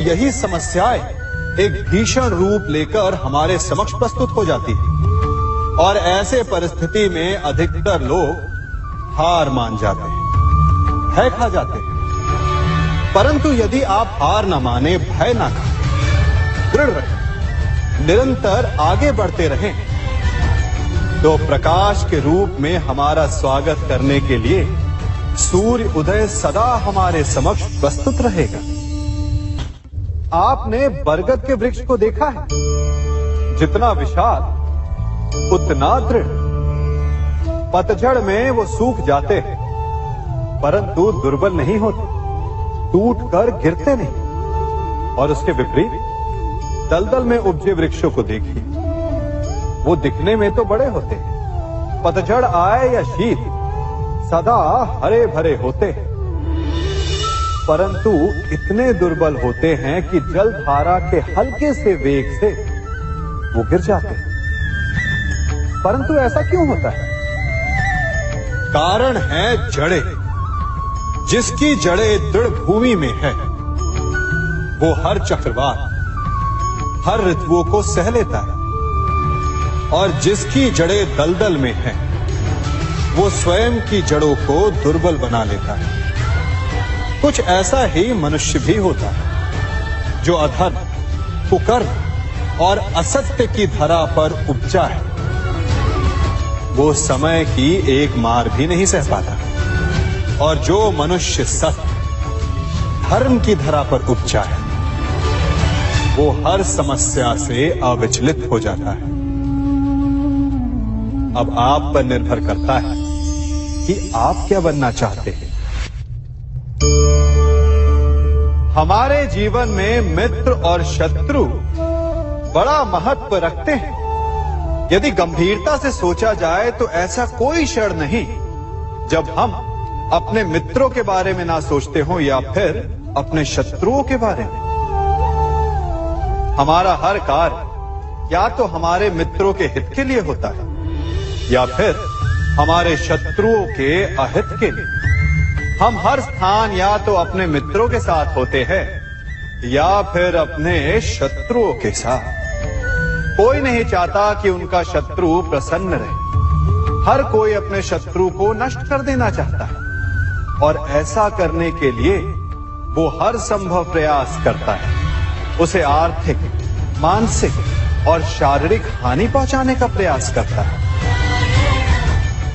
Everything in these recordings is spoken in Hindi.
यही समस्याएं एक भीषण रूप लेकर हमारे समक्ष प्रस्तुत हो जाती है और ऐसे परिस्थिति में अधिकतर लोग हार मान जाते हैं, भय खा जाते हैं। परंतु यदि आप हार न माने, भय न खाएं, दृढ़ रहें, निरंतर आगे बढ़ते रहें, तो प्रकाश के रूप में हमारा स्वागत करने के लिए सूर्य उदय सदा हमारे समक्ष प्रस्तुत रहेगा। आपने बरगद के वृक्ष को देखा है, जितना विशाल उतना दृढ़। पतझड़ में वो सूख जाते हैं, परंतु दुर्बल नहीं होते, टूटकर गिरते नहीं। और उसके विपरीत दलदल में उपजे वृक्षों को देखिए, वो दिखने में तो बड़े होते हैं, पतझड़ आए या शीत सदा हरे भरे होते हैं, परंतु इतने दुर्बल होते हैं कि जलधारा के हल्के से वेग से वो गिर जाते हैं। परंतु ऐसा क्यों होता है? कारण है जड़ें। जिसकी जड़ें दृढ़ भूमि में है, वो हर चक्रवात, हर ऋतुओं को सह लेता है। और जिसकी जड़ें दलदल में है, वो स्वयं की जड़ों को दुर्बल बना लेता है। कुछ ऐसा ही मनुष्य भी होता है, जो अधर्म, कुकर्म और असत्य की धरा पर उपजा है। वो समय की एक मार भी नहीं सह पाता। और जो मनुष्य सत्य, धर्म की धरा पर उपजा है, वो हर समस्या से अविचलित हो जाता है। अब आप पर निर्भर करता है कि आप क्या बनना चाहते हैं। हमारे जीवन में मित्र और शत्रु बड़ा महत्व रखते हैं। यदि गंभीरता से सोचा जाए तो ऐसा कोई क्षण नहीं जब हम अपने मित्रों के बारे में ना सोचते हो या फिर अपने शत्रुओं के बारे में। हमारा हर कार्य या तो हमारे मित्रों के हित के लिए होता है या फिर हमारे शत्रुओं के अहित के लिए। हम हर स्थान या तो अपने मित्रों के साथ होते हैं या फिर अपने शत्रुओं के साथ। कोई नहीं चाहता कि उनका शत्रु प्रसन्न रहे। हर कोई अपने शत्रु को नष्ट कर देना चाहता है और ऐसा करने के लिए वो हर संभव प्रयास करता है। उसे आर्थिक, मानसिक और शारीरिक हानि पहुंचाने का प्रयास करता है।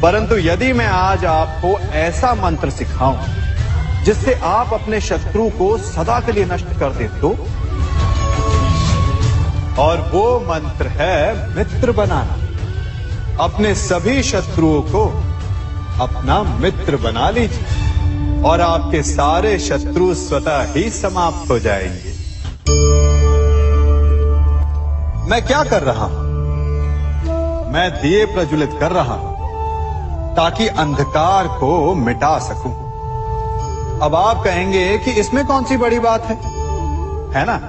परंतु यदि मैं आज आपको ऐसा मंत्र सिखाऊं जिससे आप अपने शत्रु को सदा के लिए नष्ट कर दें तो, और वो मंत्र है मित्र बनाना। अपने सभी शत्रुओं को अपना मित्र बना लीजिए और आपके सारे शत्रु स्वतः ही समाप्त हो जाएंगे। मैं क्या कर रहा हूं? मैं दिए प्रज्वलित कर रहा हूं ताकि अंधकार को मिटा सकूं। अब आप कहेंगे कि इसमें कौन सी बड़ी बात है ना?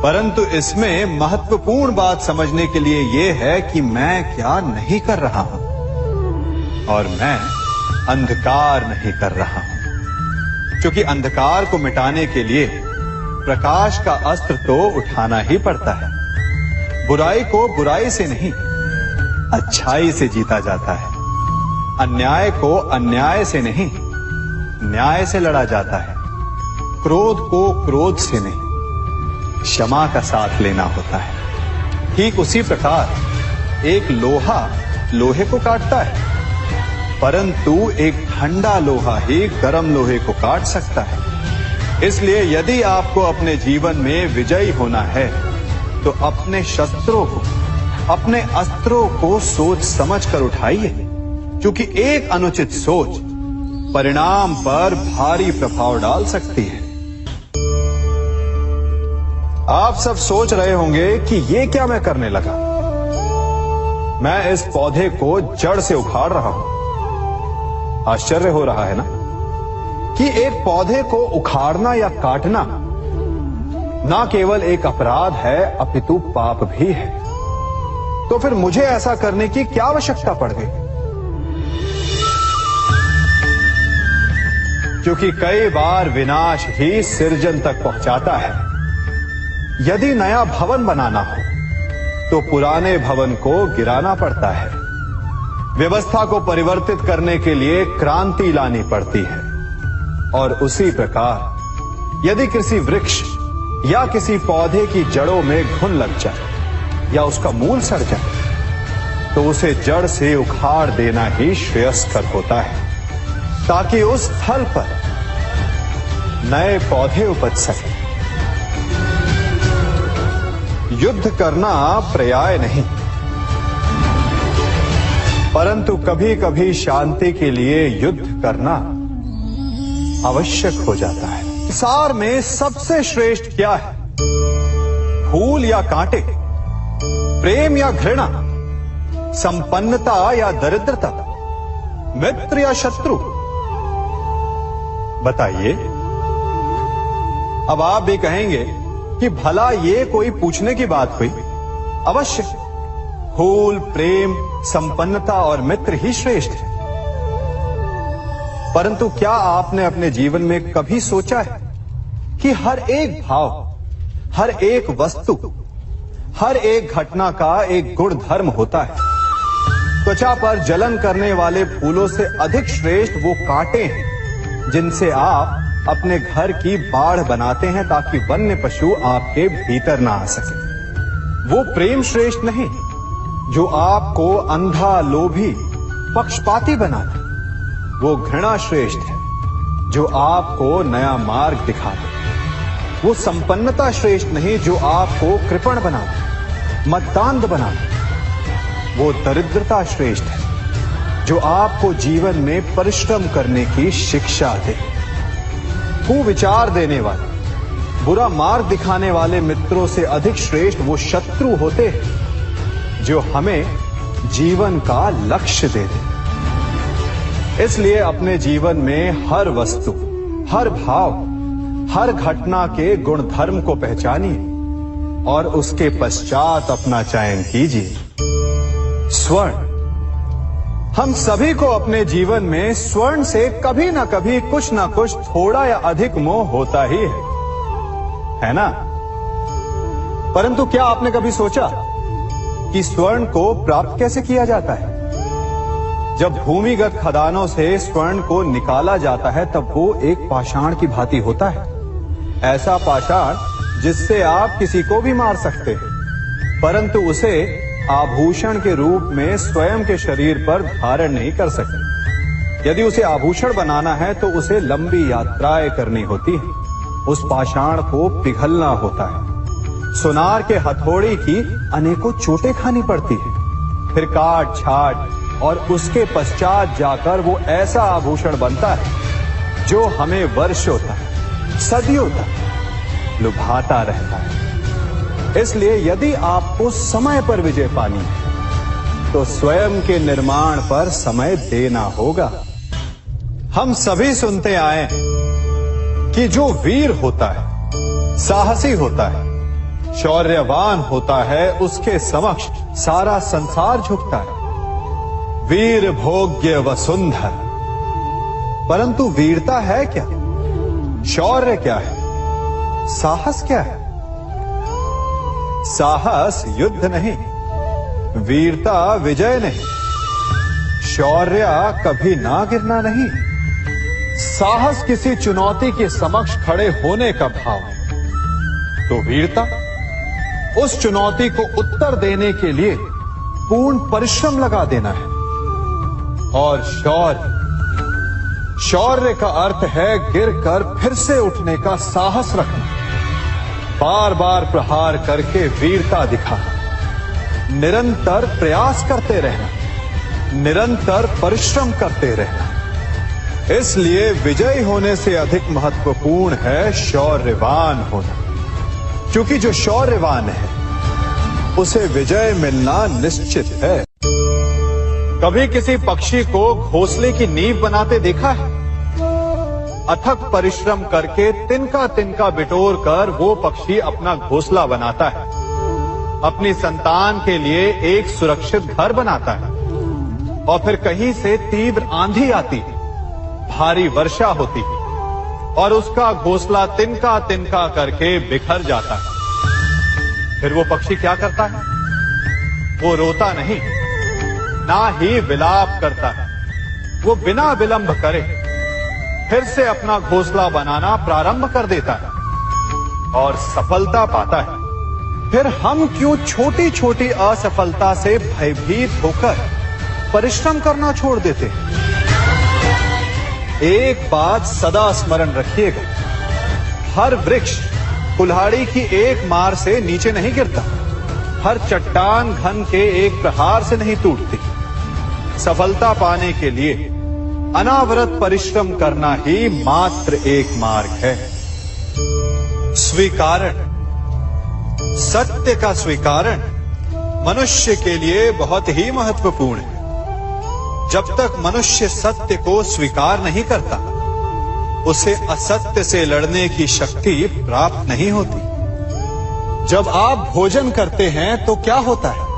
परंतु इसमें महत्वपूर्ण बात समझने के लिए यह है कि मैं क्या नहीं कर रहा हूं। और मैं अंधकार नहीं कर रहा हूं, क्योंकि अंधकार को मिटाने के लिए प्रकाश का अस्त्र तो उठाना ही पड़ता है। बुराई को बुराई से नहीं, अच्छाई से जीता जाता है। अन्याय को अन्याय से नहीं, न्याय से लड़ा जाता है। क्रोध को क्रोध से नहीं, क्षमा का साथ लेना होता है। ठीक उसी प्रकार एक लोहा लोहे को काटता है, परंतु एक ठंडा लोहा ही गर्म लोहे को काट सकता है। इसलिए यदि आपको अपने जीवन में विजयी होना है तो अपने शस्त्रों को, अपने अस्त्रों को सोच समझ कर उठाइए, क्योंकि एक अनुचित सोच परिणाम पर भारी प्रभाव डाल सकती है। आप सब सोच रहे होंगे कि ये क्या मैं करने लगा। मैं इस पौधे को जड़ से उखाड़ रहा हूं। आश्चर्य हो रहा है ना कि एक पौधे को उखाड़ना या काटना ना केवल एक अपराध है अपितु पाप भी है। तो फिर मुझे ऐसा करने की क्या आवश्यकता पड़ गई? क्योंकि कई बार विनाश ही सृजन तक पहुंचाता है। यदि नया भवन बनाना हो तो पुराने भवन को गिराना पड़ता है। व्यवस्था को परिवर्तित करने के लिए क्रांति लानी पड़ती है। और उसी प्रकार यदि किसी वृक्ष या किसी पौधे की जड़ों में घुन लग जाए या उसका मूल सड़ जाए तो उसे जड़ से उखाड़ देना ही श्रेयस्कर होता है, ताकि उस स्थल पर नए पौधे उपज सके। युद्ध करना पर्याय नहीं, परंतु कभी कभी शांति के लिए युद्ध करना आवश्यक हो जाता है। संसार में सबसे श्रेष्ठ क्या है? फूल या कांटे, प्रेम या घृणा, संपन्नता या दरिद्रता, मित्र या शत्रु? बताइए। अब आप भी कहेंगे कि भला ये कोई पूछने की बात हुई? अवश्य, फूल, प्रेम, संपन्नता और मित्र ही श्रेष्ठ है। परंतु क्या आपने अपने जीवन में कभी सोचा है कि हर एक भाव, हर एक वस्तु, हर एक घटना का एक गुण धर्म होता है? त्वचा पर जलन करने वाले फूलों से अधिक श्रेष्ठ वो कांटे हैं जिनसे आप अपने घर की बाढ़ बनाते हैं ताकि वन्य पशु आपके भीतर ना आ सके। वो प्रेम श्रेष्ठ नहीं जो आपको अंधा, लोभी, पक्षपाती बनाता। वो घृणा श्रेष्ठ है जो आपको नया मार्ग दिखाता। वो संपन्नता श्रेष्ठ नहीं जो आपको कृपण बनाता, मतदान बनाता। वो दरिद्रता श्रेष्ठ है जो आपको जीवन में परिश्रम करने की शिक्षा दे। कुविचार देने वाले, बुरा मार्ग दिखाने वाले मित्रों से अधिक श्रेष्ठ वो शत्रु होते हैं जो हमें जीवन का लक्ष्य दे दे। इसलिए अपने जीवन में हर वस्तु, हर भाव, हर घटना के गुण धर्म को पहचानिए और उसके पश्चात अपना चयन कीजिए। स्वर्ण। हम सभी को अपने जीवन में स्वर्ण से कभी ना कभी कुछ ना कुछ थोड़ा या अधिक मोह होता ही है ना? परंतु क्या आपने कभी सोचा कि स्वर्ण को प्राप्त कैसे किया जाता है? जब भूमिगत खदानों से स्वर्ण को निकाला जाता है तब वो एक पाषाण की भांति होता है। ऐसा पाषाण जिससे आप किसी को भी मार सकते हैं, परंतु उसे आभूषण के रूप में स्वयं के शरीर पर धारण नहीं कर सकते। यदि उसे आभूषण बनाना है तो उसे लंबी यात्राएं करनी होती है। उस पाषाण को पिघलना होता है। सुनार के हथौड़ी की अनेकों चोटें खानी पड़ती है, फिर काट छाट और उसके पश्चात जाकर वो ऐसा आभूषण बनता है जो हमें वर्षों तक, सदियों तक लुभाता रहता है। इसलिए यदि आपको समय पर विजय पानी है तो स्वयं के निर्माण पर समय देना होगा। हम सभी सुनते आए कि जो वीर होता है, साहसी होता है, शौर्यवान होता है, उसके समक्ष सारा संसार झुकता है। वीर भोग्य वसुंधर। परंतु वीरता है क्या? शौर्य क्या है? साहस क्या है? साहस युद्ध नहीं, वीरता विजय नहीं, शौर्य कभी ना गिरना नहीं। साहस किसी चुनौती के समक्ष खड़े होने का भाव है, तो वीरता उस चुनौती को उत्तर देने के लिए पूर्ण परिश्रम लगा देना है। और शौर्य का अर्थ है गिरकर फिर से उठने का साहस रखना, बार बार प्रहार करके वीरता दिखाना, निरंतर प्रयास करते रहना, निरंतर परिश्रम करते रहना। इसलिए विजयी होने से अधिक महत्वपूर्ण है शौर्यवान होना, क्योंकि जो शौर्यवान है उसे विजय मिलना निश्चित है। कभी किसी पक्षी को घोंसले की नींव बनाते देखा है? अथक परिश्रम करके तिनका तिनका बिटोर कर वो पक्षी अपना घोंसला बनाता है, अपनी संतान के लिए एक सुरक्षित घर बनाता है। और फिर कहीं से तीव्र आंधी आती है, भारी वर्षा होती है, और उसका घोंसला तिनका तिनका करके बिखर जाता है। फिर वो पक्षी क्या करता है? वो रोता नहीं, ना ही विलाप करता है। वो बिना विलंब करे फिर से अपना घोंसला बनाना प्रारंभ कर देता है और सफलता पाता है। फिर हम क्यों छोटी छोटी असफलता से भयभीत होकर परिश्रम करना छोड़ देते हैं? एक बात सदा स्मरण रखिएगा, हर वृक्ष कुल्हाड़ी की एक मार से नीचे नहीं गिरता, हर चट्टान घन के एक प्रहार से नहीं टूटती। सफलता पाने के लिए अनावरत परिश्रम करना ही मात्र एक मार्ग है। स्वीकारण, सत्य का स्वीकारण मनुष्य के लिए बहुत ही महत्वपूर्ण है। जब तक मनुष्य सत्य को स्वीकार नहीं करता, उसे असत्य से लड़ने की शक्ति प्राप्त नहीं होती। जब आप भोजन करते हैं तो क्या होता है?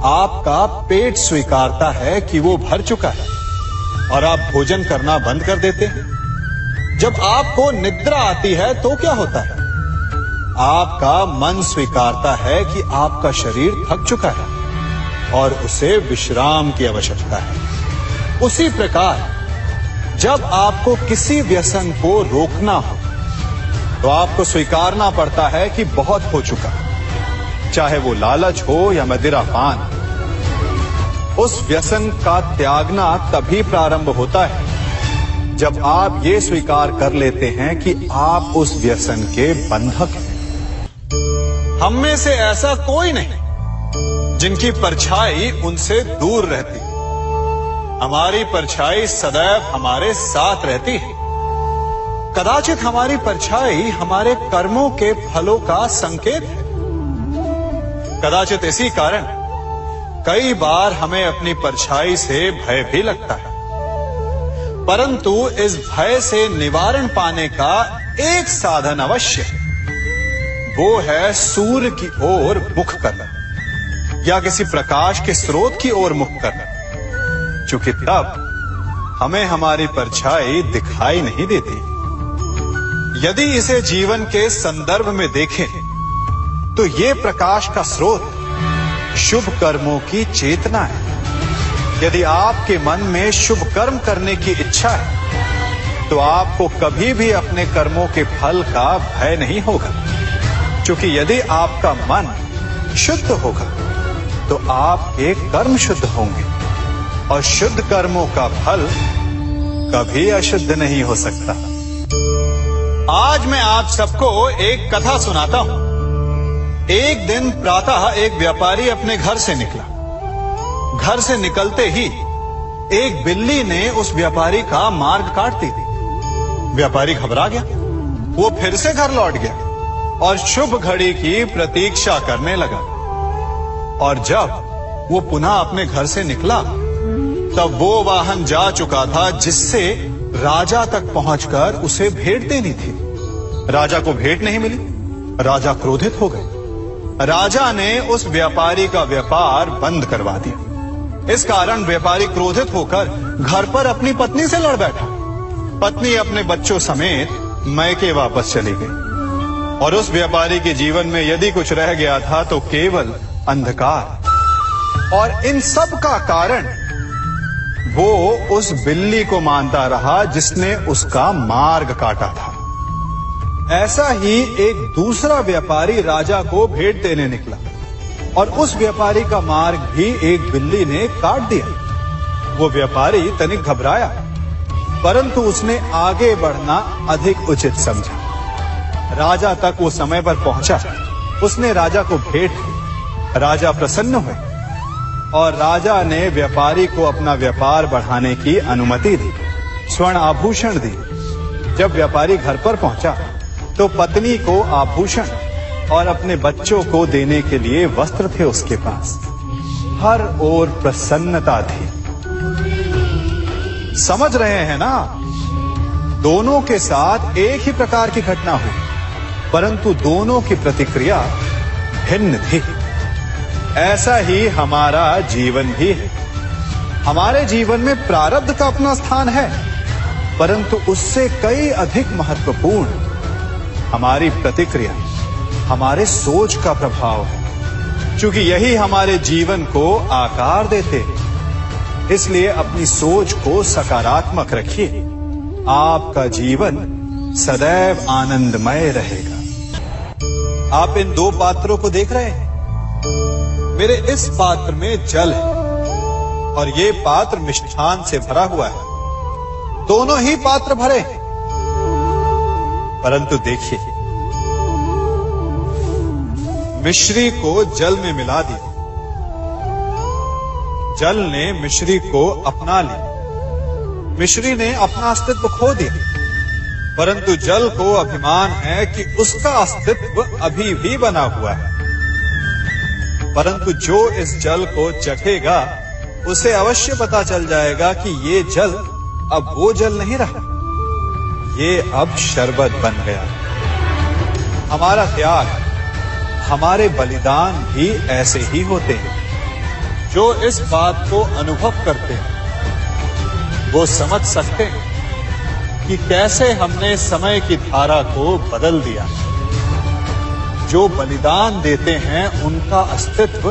आपका पेट स्वीकारता है कि वो भर चुका है और आप भोजन करना बंद कर देते हैं। जब आपको निद्रा आती है तो क्या होता है? आपका मन स्वीकारता है कि आपका शरीर थक चुका है और उसे विश्राम की आवश्यकता है। उसी प्रकार जब आपको किसी व्यसन को रोकना हो तो आपको स्वीकारना पड़ता है कि बहुत हो चुका, चाहे वो लालच हो या मदिरापान। उस व्यसन का त्यागना तभी प्रारंभ होता है जब आप ये स्वीकार कर लेते हैं कि आप उस व्यसन के बंधक हैं। हम में से ऐसा कोई नहीं जिनकी परछाई उनसे दूर रहती। हमारी परछाई सदैव हमारे साथ रहती है। कदाचित हमारी परछाई हमारे कर्मों के फलों का संकेत है। कदाचित इसी कारण कई बार हमें अपनी परछाई से भय भी लगता है, परंतु इस भय से निवारण पाने का एक साधन अवश्य है। वो है सूर्य की ओर मुख करना या किसी प्रकाश के स्रोत की ओर मुख करना, क्योंकि तब हमें हमारी परछाई दिखाई नहीं देती। यदि इसे जीवन के संदर्भ में देखें तो ये प्रकाश का स्रोत शुभ कर्मों की चेतना है। यदि आपके मन में शुभ कर्म करने की इच्छा है तो आपको कभी भी अपने कर्मों के फल का भय नहीं होगा, क्योंकि यदि आपका मन शुद्ध होगा तो आपके कर्म शुद्ध होंगे और शुद्ध कर्मों का फल कभी अशुद्ध नहीं हो सकता। आज मैं आप सबको एक कथा सुनाता हूं। एक दिन प्रातः एक व्यापारी अपने घर से निकला। घर से निकलते ही एक बिल्ली ने उस व्यापारी का मार्ग काट दी। व्यापारी घबरा गया। वो फिर से घर लौट गया और शुभ घड़ी की प्रतीक्षा करने लगा। और जब वो पुनः अपने घर से निकला तब वो वाहन जा चुका था जिससे राजा तक पहुंचकर उसे भेंट देनी थी। राजा को भेंट नहीं मिली। राजा क्रोधित हो गए। राजा ने उस व्यापारी का व्यापार बंद करवा दिया। इस कारण व्यापारी क्रोधित होकर घर पर अपनी पत्नी से लड़ बैठा। पत्नी अपने बच्चों समेत मैके वापस चली गई और उस व्यापारी के जीवन में यदि कुछ रह गया था तो केवल अंधकार। और इन सब का कारण वो उस बिल्ली को मानता रहा जिसने उसका मार्ग काटा था। ऐसा ही एक दूसरा व्यापारी राजा को भेंट देने निकला और उस व्यापारी का मार्ग भी एक बिल्ली ने काट दिया। वो व्यापारी तनिक घबराया, परंतु उसने आगे बढ़ना अधिक उचित समझा। राजा तक वो समय पर पहुंचा। उसने राजा को भेंट दी। राजा प्रसन्न हुए और राजा ने व्यापारी को अपना व्यापार बढ़ाने की अनुमति दी, स्वर्ण आभूषण दी। जब व्यापारी घर पर पहुंचा तो पत्नी को आभूषण और अपने बच्चों को देने के लिए वस्त्र थे उसके पास। हर ओर प्रसन्नता थी। समझ रहे हैं ना? दोनों के साथ एक ही प्रकार की घटना हुई, परंतु दोनों की प्रतिक्रिया भिन्न थी। ऐसा ही हमारा जीवन भी है। हमारे जीवन में प्रारब्ध का अपना स्थान है, परंतु उससे कई अधिक महत्वपूर्ण हमारी प्रतिक्रिया, हमारे सोच का प्रभाव है। क्योंकि यही हमारे जीवन को आकार देते हैं। इसलिए अपनी सोच को सकारात्मक रखिए। आपका जीवन सदैव आनंदमय रहेगा। आप इन दो पात्रों को देख रहे हैं। मेरे इस पात्र में जल है और ये पात्र मिष्ठान से भरा हुआ है। दोनों ही पात्र भरे हैं। परंतु देखिए, मिश्री को जल में मिला दिया, जल ने मिश्री को अपना लिया, मिश्री ने अपना अस्तित्व खो दिया। परंतु जल को अभिमान है कि उसका अस्तित्व अभी भी बना हुआ है। परंतु जो इस जल को चखेगा उसे अवश्य पता चल जाएगा कि ये जल अब वो जल नहीं रहा, ये अब शरबत बन गया। हमारा त्याग, हमारे बलिदान भी ऐसे ही होते हैं। जो इस बात को अनुभव करते हैं वो समझ सकते हैं कि कैसे हमने समय की धारा को बदल दिया। जो बलिदान देते हैं उनका अस्तित्व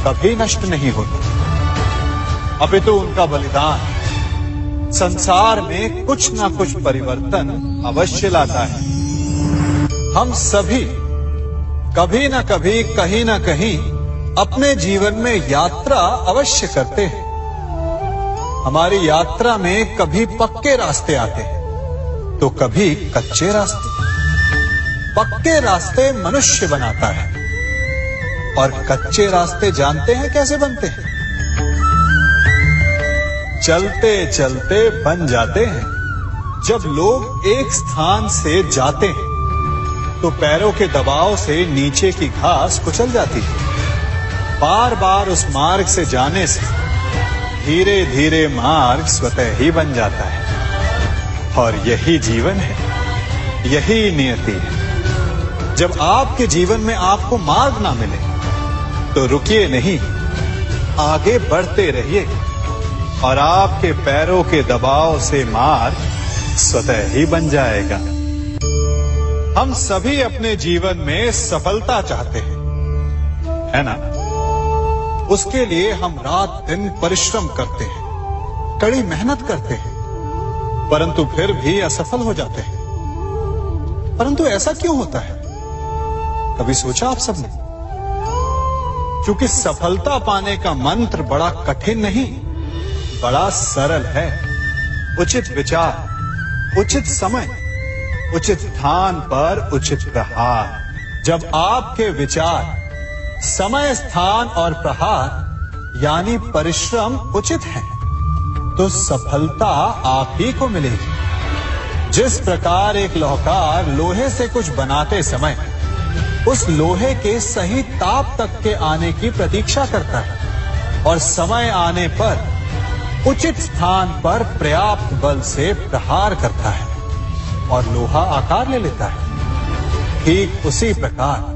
कभी नष्ट नहीं होता, अपितु उनका बलिदान संसार में कुछ ना कुछ परिवर्तन अवश्य लाता है। हम सभी कभी ना कभी, कहीं ना कहीं अपने जीवन में यात्रा अवश्य करते हैं। हमारी यात्रा में कभी पक्के रास्ते आते हैं तो कभी कच्चे रास्ते। पक्के रास्ते मनुष्य बनाता है और कच्चे रास्ते जानते हैं कैसे बनते हैं? चलते चलते बन जाते हैं। जब लोग एक स्थान से जाते हैं तो पैरों के दबाव से नीचे की घास कुचल जाती है। बार बार उस मार्ग से जाने से धीरे धीरे मार्ग स्वतः ही बन जाता है। और यही जीवन है, यही नियति है। जब आपके जीवन में आपको मार्ग ना मिले तो रुकिए नहीं, आगे बढ़ते रहिए और आपके पैरों के दबाव से मार्ग स्वतः ही बन जाएगा। हम सभी अपने जीवन में सफलता चाहते हैं, है ना? उसके लिए हम रात दिन परिश्रम करते हैं, कड़ी मेहनत करते हैं, परंतु फिर भी असफल हो जाते हैं। परंतु ऐसा क्यों होता है? कभी सोचा आप सबने? क्योंकि सफलता पाने का मंत्र बड़ा कठिन नहीं, बड़ा सरल है। उचित विचार, उचित समय, उचित स्थान पर उचित प्रहार। जब आपके विचार, समय, स्थान और प्रहार यानी परिश्रम उचित है तो सफलता आप ही को मिलेगी। जिस प्रकार एक लोहार लोहे से कुछ बनाते समय उस लोहे के सही ताप तक के आने की प्रतीक्षा करता है और समय आने पर उचित स्थान पर पर्याप्त बल से प्रहार करता है और लोहा आकार ले लेता है, ठीक उसी प्रकार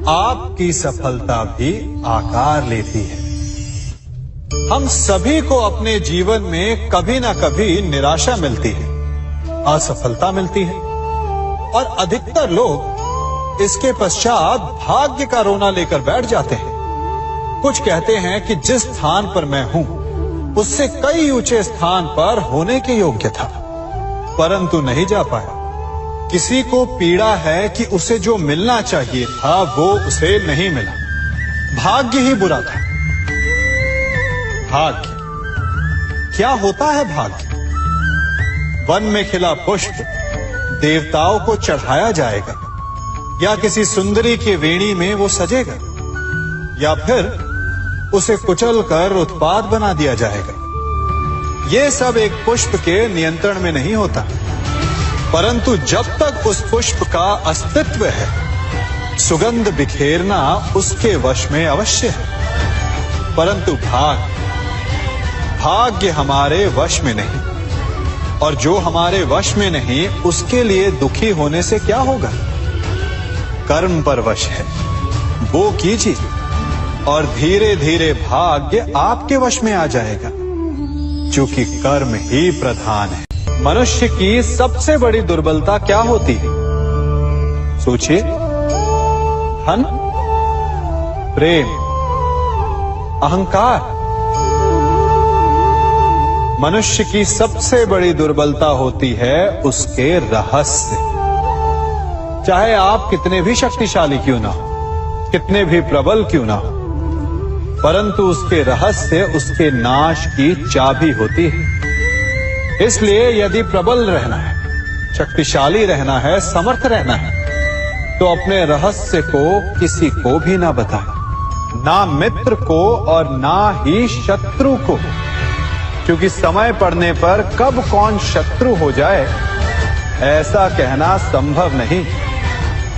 आपकी सफलता भी आकार लेती है। हम सभी को अपने जीवन में कभी ना कभी निराशा मिलती है, असफलता मिलती है और अधिकतर लोग इसके पश्चात भाग्य का रोना लेकर बैठ जाते हैं। कुछ कहते हैं कि जिस स्थान पर मैं हूं उससे कई ऊंचे स्थान पर होने के योग्य था, परंतु नहीं जा पाया। किसी को पीड़ा है कि उसे जो मिलना चाहिए था वो उसे नहीं मिला। भाग्य ही बुरा था। भाग्य क्या होता है? भाग्य वन में खिला पुष्प देवताओं को चढ़ाया जाएगा या किसी सुंदरी की वेणी में वो सजेगा या फिर उसे कुचलकर उत्पाद बना दिया जाएगा। ये सब एक पुष्प के नियंत्रण में नहीं होता, परंतु जब तक उस पुष्प का अस्तित्व है सुगंध बिखेरना उसके वश में अवश्य है। परंतु भाग्य हमारे वश में नहीं, और जो हमारे वश में नहीं उसके लिए दुखी होने से क्या होगा? कर्म पर वश है, वो कीजिए और धीरे धीरे भाग्य आपके वश में आ जाएगा, क्योंकि कर्म ही प्रधान है। मनुष्य की सबसे बड़ी दुर्बलता क्या होती है? सोचिए। धन, प्रेम, अहंकार। मनुष्य की सबसे बड़ी दुर्बलता होती है उसके रहस्य। चाहे आप कितने भी शक्तिशाली क्यों ना हो, कितने भी प्रबल क्यों ना हो, परंतु उसके रहस्य उसके नाश की चाबी होती है। इसलिए यदि प्रबल रहना है, शक्तिशाली रहना है, समर्थ रहना है, तो अपने रहस्य को किसी को भी ना बताए, ना मित्र को और ना ही शत्रु को, क्योंकि समय पड़ने पर कब कौन शत्रु हो जाए ऐसा कहना संभव नहीं।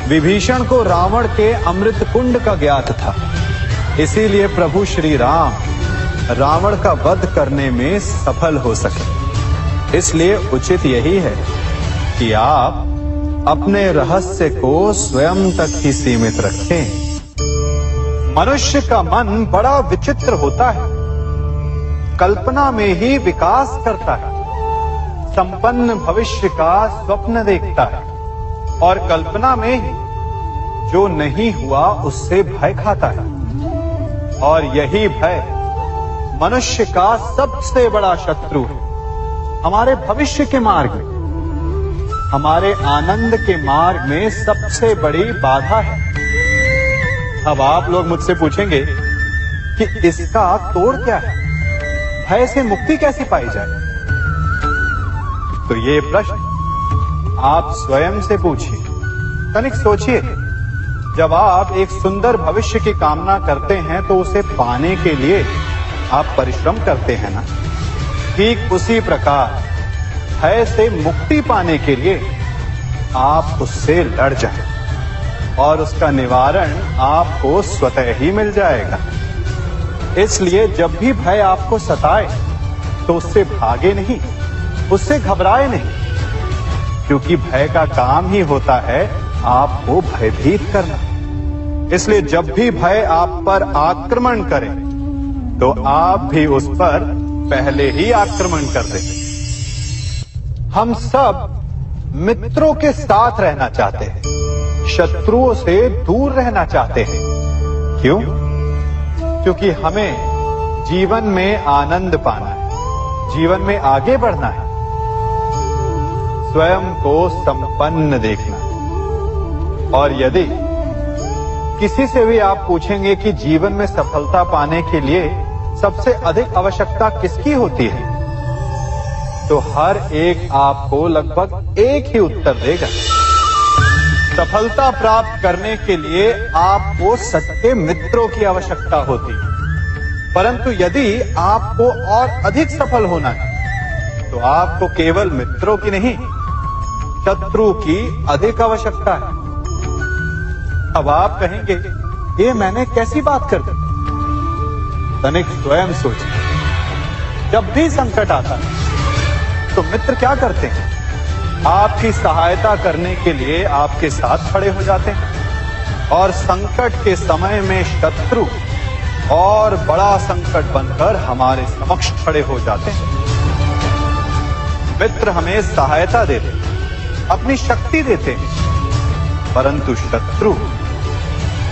विभीषण को रावण के अमृत कुंड का ज्ञात था, इसीलिए प्रभु श्री राम रावण का वध करने में सफल हो सके। इसलिए उचित यही है कि आप अपने रहस्य को स्वयं तक ही सीमित रखें। मनुष्य का मन बड़ा विचित्र होता है, कल्पना में ही विकास करता है, संपन्न भविष्य का स्वप्न देखता है और कल्पना में ही जो नहीं हुआ उससे भय खाता है। और यही भय मनुष्य का सबसे बड़ा शत्रु है। हमारे भविष्य के मार्ग में, हमारे आनंद के मार्ग में सबसे बड़ी बाधा है। अब आप लोग मुझसे पूछेंगे कि इसका तोड़ क्या है, भय से मुक्ति कैसे पाई जाए? तो ये प्रश्न आप स्वयं से पूछिए। तनिक सोचिए, जब आप एक सुंदर भविष्य की कामना करते हैं तो उसे पाने के लिए आप परिश्रम करते हैं ना। ठीक उसी प्रकार भय से मुक्ति पाने के लिए आप उससे लड़ जाएं और उसका निवारण आपको स्वतः ही मिल जाएगा। इसलिए जब भी भय आपको सताए तो उससे भागे नहीं, उससे घबराए नहीं, क्योंकि भय का काम ही होता है आपको भयभीत करना। इसलिए जब भी भय आप पर आक्रमण करे तो आप भी उस पर पहले ही आक्रमण कर दें। हम सब मित्रों के साथ रहना चाहते हैं, शत्रुओं से दूर रहना चाहते हैं। क्यों? क्योंकि हमें जीवन में आनंद पाना है, जीवन में आगे बढ़ना है, स्वयं को संपन्न देखना है। और यदि किसी से भी आप पूछेंगे कि जीवन में सफलता पाने के लिए सबसे अधिक आवश्यकता किसकी होती है, तो हर एक आपको लगभग एक ही उत्तर देगा। सफलता प्राप्त करने के लिए आपको सच्चे मित्रों की आवश्यकता होती है। परंतु यदि आपको और अधिक सफल होना है तो आपको केवल मित्रों की नहीं, शत्रु की अधिक आवश्यकता है। अब आप कहेंगे, ये मैंने कैसी बात कर दी? तनिक स्वयं सोचिए। जब भी संकट आता है तो मित्र क्या करते हैं? आपकी सहायता करने के लिए आपके साथ खड़े हो जाते हैं और संकट के समय में शत्रु और बड़ा संकट बनकर हमारे समक्ष खड़े हो जाते हैं। मित्र हमें सहायता देते हैं, अपनी शक्ति देते हैं, परंतु शत्रु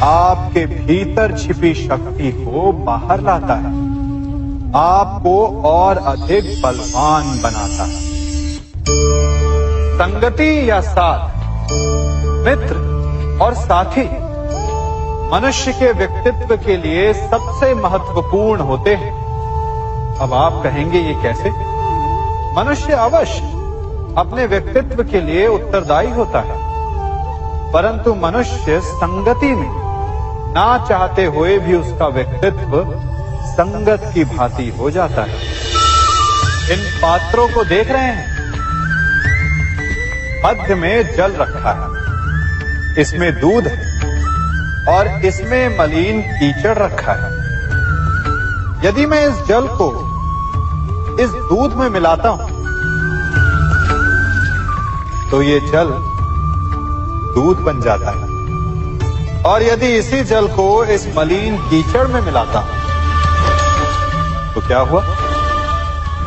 आपके भीतर छिपी शक्ति को बाहर लाता है, आपको और अधिक बलवान बनाता है। संगति या साथ, मित्र और साथी मनुष्य के व्यक्तित्व के लिए सबसे महत्वपूर्ण होते हैं। अब आप कहेंगे, ये कैसे? मनुष्य अवश्य अपने व्यक्तित्व के लिए उत्तरदायी होता है, परंतु मनुष्य संगति में ना चाहते हुए भी उसका व्यक्तित्व संगत की भांति हो जाता है। इन पात्रों को देख रहे हैं, मध्य में जल रखा है, इसमें दूध है और इसमें मलिन कीचड़ रखा है। यदि मैं इस जल को इस दूध में मिलाता हूं तो ये जल दूध बन जाता है, और यदि इसी जल को इस मलिन कीचड़ में मिलाता हूं तो क्या हुआ?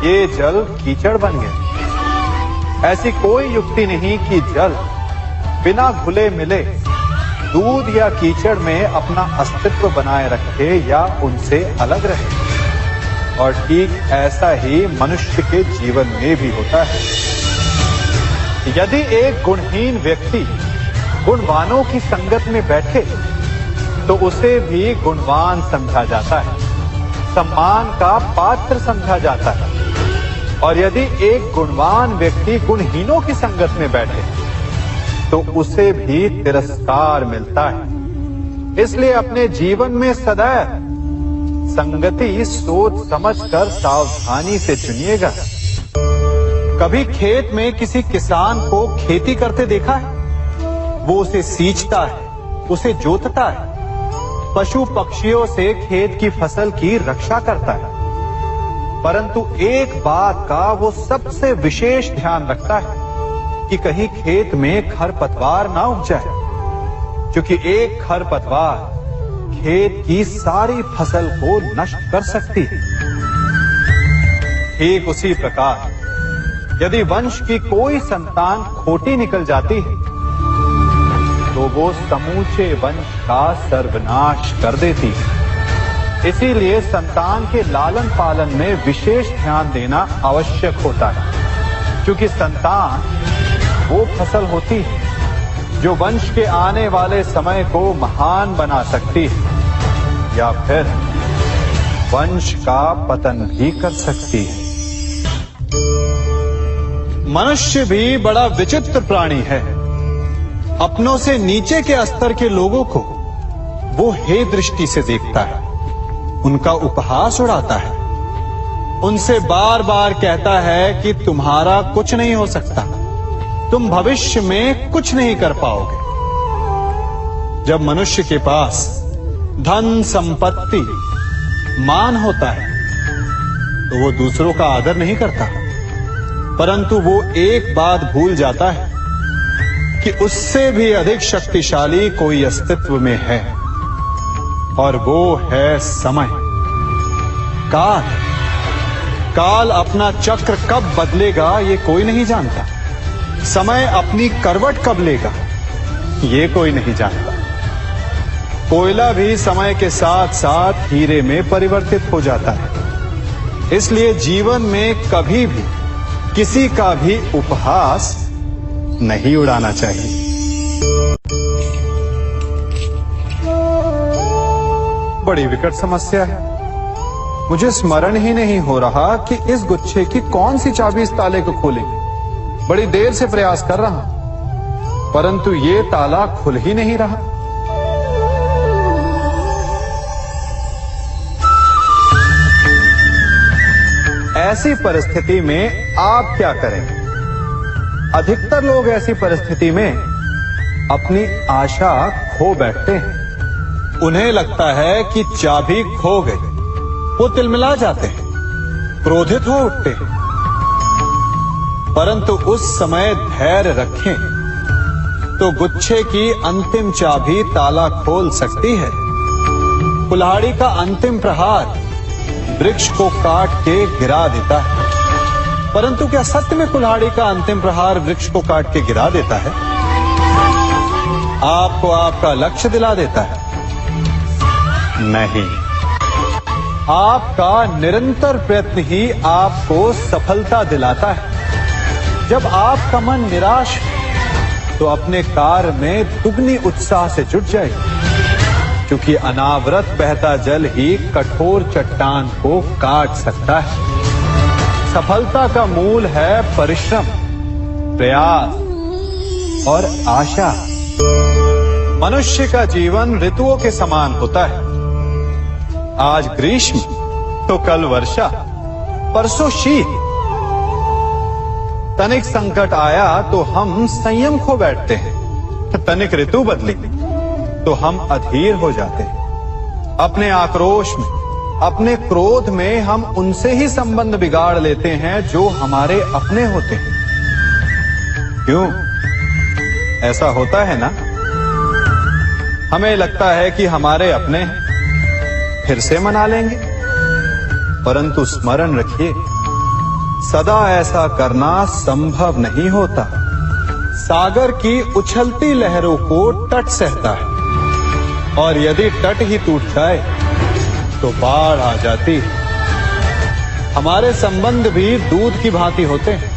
ये जल कीचड़ बन गया। ऐसी कोई युक्ति नहीं कि जल बिना घुले मिले दूध या कीचड़ में अपना अस्तित्व बनाए रखे या उनसे अलग रहे। और ठीक ऐसा ही मनुष्य के जीवन में भी होता है। यदि एक गुणहीन व्यक्ति गुणवानों की संगत में बैठे तो उसे भी गुणवान समझा जाता है, सम्मान का पात्र समझा जाता है। और यदि एक गुणवान व्यक्ति गुणहीनों की संगत में बैठे तो उसे भी तिरस्कार मिलता है। इसलिए अपने जीवन में सदैव संगति सोच समझकर सावधानी से चुनिएगा। कभी खेत में किसी किसान को खेती करते देखा है? वो उसे सींचता है, उसे जोतता है, पशु पक्षियों से खेत की फसल की रक्षा करता है। परंतु एक बात का वो सबसे विशेष ध्यान रखता है कि कहीं खेत में खरपतवार ना उग जाए, क्योंकि एक खरपतवार खेत की सारी फसल को नष्ट कर सकती है। ठीक उसी प्रकार यदि वंश की कोई संतान खोटी निकल जाती है तो वो समूचे वंश का सर्वनाश कर देती है। इसीलिए संतान के लालन पालन में विशेष ध्यान देना आवश्यक होता है, क्योंकि संतान वो फसल होती है जो वंश के आने वाले समय को महान बना सकती है या फिर वंश का पतन भी कर सकती है। मनुष्य भी बड़ा विचित्र प्राणी है। अपनों से नीचे के स्तर के लोगों को वो हे दृष्टि से देखता है, उनका उपहास उड़ाता है, उनसे बार बार कहता है कि तुम्हारा कुछ नहीं हो सकता, तुम भविष्य में कुछ नहीं कर पाओगे। जब मनुष्य के पास धन संपत्ति मान होता है तो वो दूसरों का आदर नहीं करता, परंतु वो एक बात भूल जाता है कि उससे भी अधिक शक्तिशाली कोई अस्तित्व में है, और वो है समय। काल काल अपना चक्र कब बदलेगा ये कोई नहीं जानता। समय अपनी करवट कब लेगा ये कोई नहीं जानता। कोयला भी समय के साथ साथ हीरे में परिवर्तित हो जाता है। इसलिए जीवन में कभी भी किसी का भी उपहास नहीं उड़ाना चाहिए। बड़ी विकट समस्या है। मुझे स्मरण ही नहीं हो रहा कि इस गुच्छे की कौन सी चाबी इस ताले को खोलेगी। बड़ी देर से प्रयास कर रहा हूं, परंतु ये ताला खुल ही नहीं रहा। ऐसी परिस्थिति में आप क्या करेंगे? अधिकतर लोग ऐसी परिस्थिति में अपनी आशा खो बैठते हैं। उन्हें लगता है कि चाबी खो गई। वो तिलमिला जाते हैं, क्रोधित हो उठते हैं। परंतु उस समय धैर्य रखें तो गुच्छे की अंतिम चाबी ताला खोल सकती है। कुल्हाड़ी का अंतिम प्रहार वृक्ष को काट के गिरा देता है, परंतु क्या सत्य में कुल्हाड़ी का अंतिम प्रहार वृक्ष को काट के गिरा देता है? आपको आपका लक्ष्य दिला देता है? नहीं, आपका निरंतर प्रयत्न ही आपको सफलता दिलाता है। जब आपका मन निराश तो अपने कार्य में दुगनी उत्साह से जुट जाए, क्योंकि अनावरत बहता जल ही कठोर चट्टान को काट सकता है। सफलता का मूल है परिश्रम, प्रयास और आशा। मनुष्य का जीवन ऋतुओं के समान होता है। आज ग्रीष्म तो कल वर्षा, परसों शीत। तनिक संकट आया तो हम संयम खो बैठते हैं, तनिक ऋतु बदली तो हम अधीर हो जाते हैं। अपने आक्रोश में, अपने क्रोध में हम उनसे ही संबंध बिगाड़ लेते हैं जो हमारे अपने होते हैं। क्यों ऐसा होता है ना? हमें लगता है कि हमारे अपने फिर से मना लेंगे, परंतु स्मरण रखिए, सदा ऐसा करना संभव नहीं होता। सागर की उछलती लहरों को तट सहता है और यदि तट ही टूट जाए तो बाढ़ आ जाती है। हमारे संबंध भी दूध की भांति होते हैं।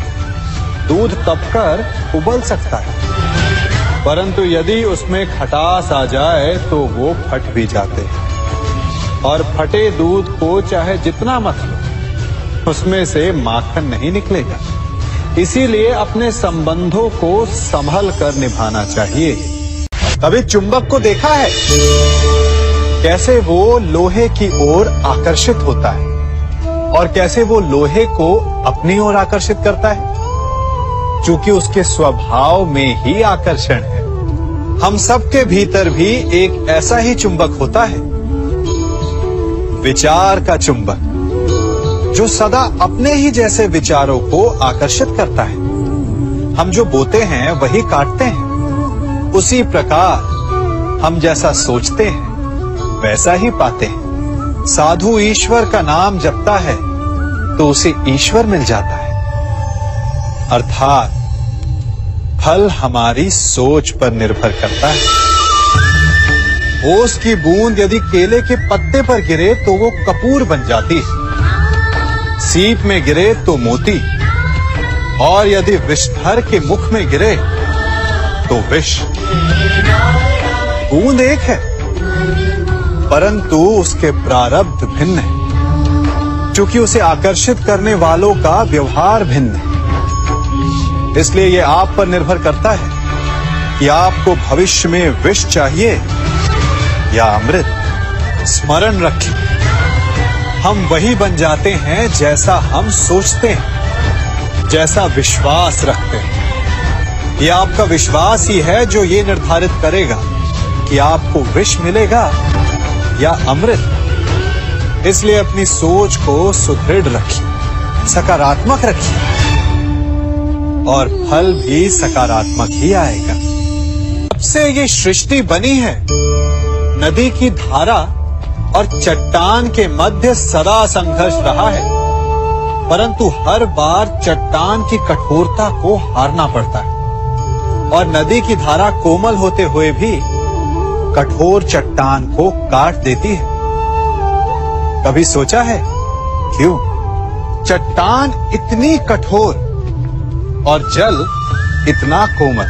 दूध तपकर उबल सकता है, परंतु यदि उसमें खटास आ जाए तो वो फट भी जाते हैं। और फटे दूध को चाहे जितना मत लो, उसमें से माखन नहीं निकलेगा। इसीलिए अपने संबंधों को संभल कर निभाना चाहिए। कभी चुंबक को देखा है कैसे वो लोहे की ओर आकर्षित होता है और कैसे वो लोहे को अपनी ओर आकर्षित करता है? चूंकि उसके स्वभाव में ही आकर्षण है। हम सबके भीतर भी एक ऐसा ही चुंबक होता है, विचार का चुंबक, जो सदा अपने ही जैसे विचारों को आकर्षित करता है। हम जो बोते हैं वही काटते हैं। उसी प्रकार हम जैसा सोचते हैं वैसा ही पाते हैं। साधु ईश्वर का नाम जपता है तो उसे ईश्वर मिल जाता है। अर्थात फल हमारी सोच पर निर्भर करता है। ओस की बूंद यदि केले के पत्ते पर गिरे तो वो कपूर बन जाती है। सीप में गिरे तो मोती, और यदि विषधर के मुख में गिरे तो विष। बूंद एक है, परंतु उसके प्रारब्ध भिन्न है, क्योंकि उसे आकर्षित करने वालों का व्यवहार भिन्न है। इसलिए यह आप पर निर्भर करता है कि आपको भविष्य में विष चाहिए या अमृत। स्मरण रखें, हम वही बन जाते हैं जैसा हम सोचते हैं, जैसा विश्वास रखते हैं। यह आपका विश्वास ही है जो ये निर्धारित करेगा कि आपको विष मिलेगा या अमृत। इसलिए अपनी सोच को सुदृढ़ रखिए, सकारात्मक रखिए, और फल भी सकारात्मक ही आएगा। जब से ये सृष्टि बनी है, नदी की धारा और चट्टान के मध्य सदा संघर्ष रहा है, परंतु हर बार चट्टान की कठोरता को हारना पड़ता है और नदी की धारा कोमल होते हुए भी कठोर चट्टान को काट देती है। कभी सोचा है क्यों? चट्टान इतनी कठोर और जल इतना कोमल,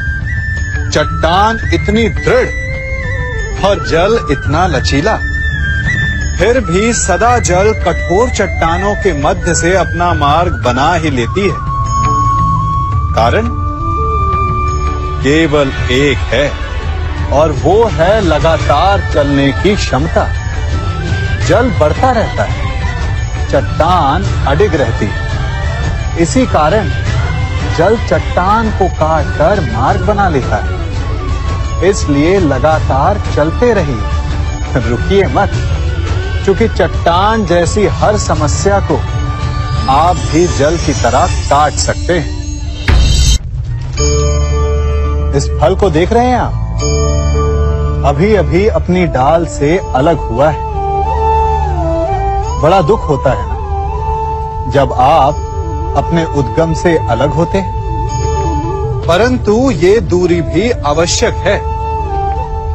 चट्टान इतनी दृढ़ और जल इतना लचीला, फिर भी सदा जल कठोर चट्टानों के मध्य से अपना मार्ग बना ही लेती है। कारण केवल एक है, और वो है लगातार चलने की क्षमता। जल बढ़ता रहता है, चट्टान अडिग रहती है। इसी कारण जल चट्टान को काटकर मार्ग बना लेता है। इसलिए लगातार चलते रहिए, रुकिए मत, क्योंकि चट्टान जैसी हर समस्या को आप भी जल की तरह काट सकते हैं। इस फल को देख रहे हैं आप? अभी अभी अपनी डाल से अलग हुआ है। बड़ा दुख होता है ना जब आप अपने उद्गम से अलग होते हैं, परंतु ये दूरी भी आवश्यक है।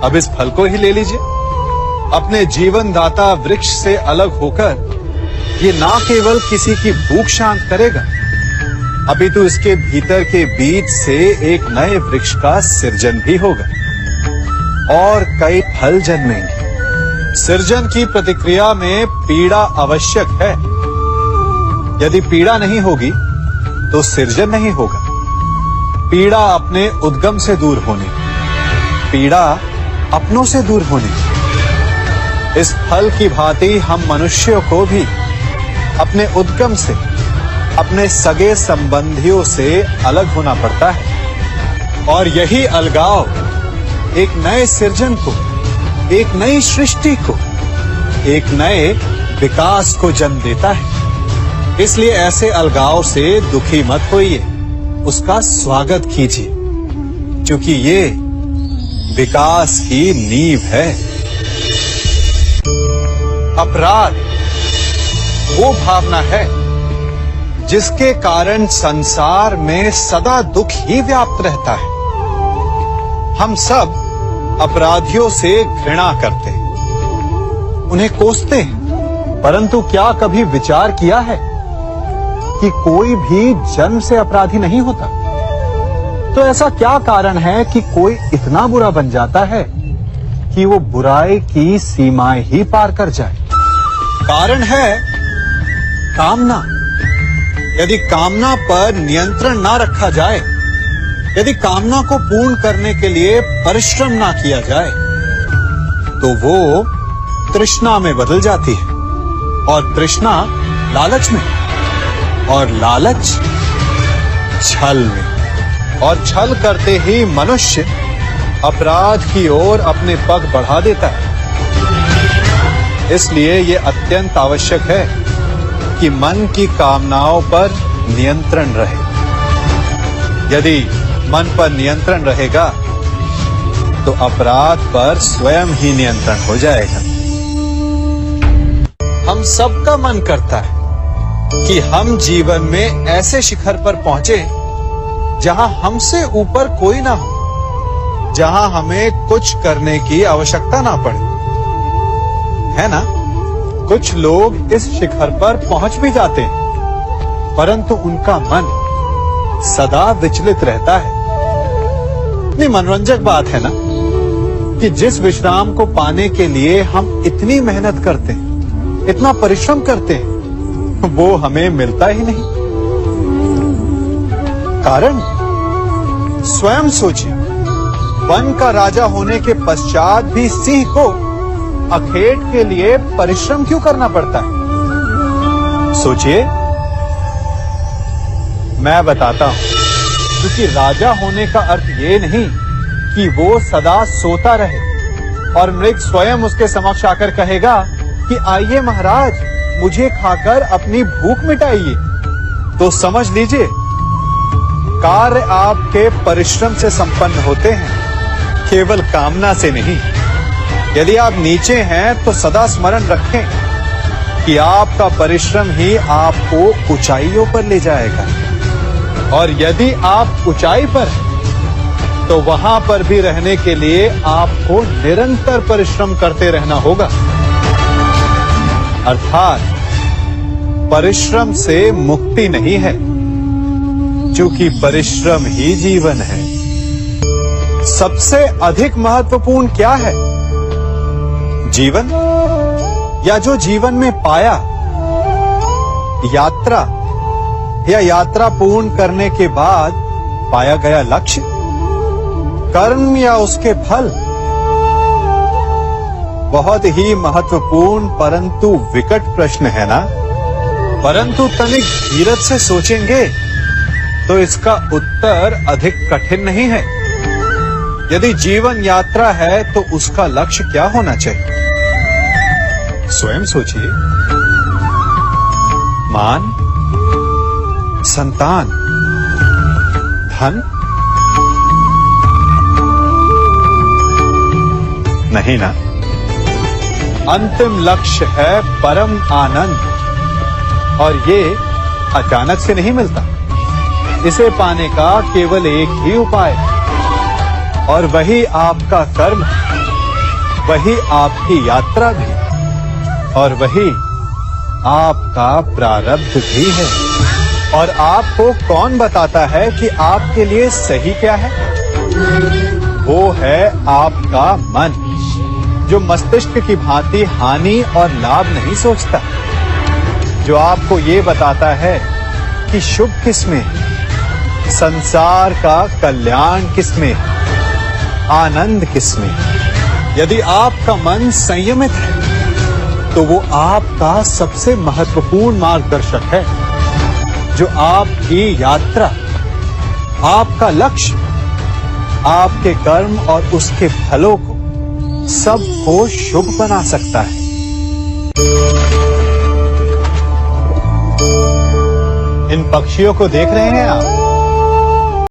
अब इस फल को ही ले लीजिए। अपने जीवनदाता वृक्ष से अलग होकर ये ना केवल किसी की भूख शांत करेगा, अपितु इसके भीतर के बीज से एक नए वृक्ष का सृजन भी होगा और कई फल जन्मेंगे। सृजन की प्रतिक्रिया में पीड़ा आवश्यक है। यदि पीड़ा नहीं होगी तो सृजन नहीं होगा। पीड़ा अपने उद्गम से दूर होने, पीड़ा अपनों से दूर होने। इस फल की भांति हम मनुष्यों को भी अपने उद्गम से, अपने सगे संबंधियों से अलग होना पड़ता है, और यही अलगाव एक नए सृजन को, एक नई सृष्टि को, एक नए विकास को जन्म देता है। इसलिए ऐसे अलगाव से दुखी मत होइए, उसका स्वागत कीजिए, क्योंकि ये विकास की नींव है। अपराध वो भावना है जिसके कारण संसार में सदा दुख ही व्याप्त रहता है। हम सब अपराधियों से घृणा करते हैं, उन्हें कोसते हैं, परंतु क्या कभी विचार किया है कि कोई भी जन्म से अपराधी नहीं होता? तो ऐसा क्या कारण है कि कोई इतना बुरा बन जाता है कि वो बुराई की सीमाएं ही पार कर जाए? कारण है कामना। यदि कामना पर नियंत्रण ना रखा जाए, यदि कामना को पूर्ण करने के लिए परिश्रम ना किया जाए, तो वो तृष्णा में बदल जाती है, और तृष्णा लालच में, और लालच छल में, और छल करते ही मनुष्य अपराध की ओर अपने पग बढ़ा देता है। इसलिए यह अत्यंत आवश्यक है कि मन की कामनाओं पर नियंत्रण रहे। यदि मन पर नियंत्रण रहेगा तो अपराध पर स्वयं ही नियंत्रण हो जाएगा। हम सबका मन करता है कि हम जीवन में ऐसे शिखर पर पहुंचे जहां हमसे ऊपर कोई ना हो, जहां हमें कुछ करने की आवश्यकता ना पड़े, है ना? कुछ लोग इस शिखर पर पहुंच भी जाते हैं, परंतु उनका मन सदा विचलित रहता है। इतनी मनोरंजक बात है ना कि जिस विश्राम को पाने के लिए हम इतनी मेहनत करते हैं, इतना परिश्रम करते हैं, वो हमें मिलता ही नहीं। कारण स्वयं सोचिए, वन का राजा होने के पश्चात भी सिंह को अखेट के लिए परिश्रम क्यों करना पड़ता है? सोचिए। मैं बताता हूं, क्योंकि राजा होने का अर्थ ये नहीं कि वो सदा सोता रहे और मृग स्वयं उसके समक्ष आकर कहेगा कि आइए महाराज, मुझे खाकर अपनी भूख मिटाइए। तो समझ लीजिए, कार्य आपके परिश्रम से संपन्न होते हैं, केवल कामना से नहीं। यदि आप नीचे हैं तो सदा स्मरण रखें कि आपका परिश्रम ही आपको ऊंचाइयों पर ले जाएगा, और यदि आप ऊंचाई पर हैं तो वहां पर भी रहने के लिए आपको निरंतर परिश्रम करते रहना होगा। अर्थात परिश्रम से मुक्ति नहीं है, क्योंकि परिश्रम ही जीवन है। सबसे अधिक महत्वपूर्ण क्या है? जीवन, या जो जीवन में पाया, यात्रा, या यात्रा पूर्ण करने के बाद पाया गया लक्ष्य, कर्म या उसके फल? बहुत ही महत्वपूर्ण परंतु विकट प्रश्न है ना? परंतु तनिक धीरज से सोचेंगे तो इसका उत्तर अधिक कठिन नहीं है। यदि जीवन यात्रा है तो उसका लक्ष्य क्या होना चाहिए? स्वयं सोचिए। मान, संतान, धन? नहीं ना। अंतिम लक्ष्य है परम आनंद, और ये अचानक से नहीं मिलता। इसे पाने का केवल एक ही उपाय, और वही आपका कर्म, वही आपकी यात्रा भी, और वही आपका प्रारब्ध भी है। और आपको कौन बताता है कि आपके लिए सही क्या है? वो है आपका मन, जो मस्तिष्क की भांति हानि और लाभ नहीं सोचता, जो आपको ये बताता है कि शुभ किसमें, संसार का कल्याण किसमें, आनंद किसमें। यदि आपका मन संयमित है तो वो आपका सबसे महत्वपूर्ण मार्गदर्शक है, जो आपकी यात्रा, आपका लक्ष्य, आपके कर्म और उसके फलों को सबको शुभ बना सकता है। इन पक्षियों को देख रहे हैं आप?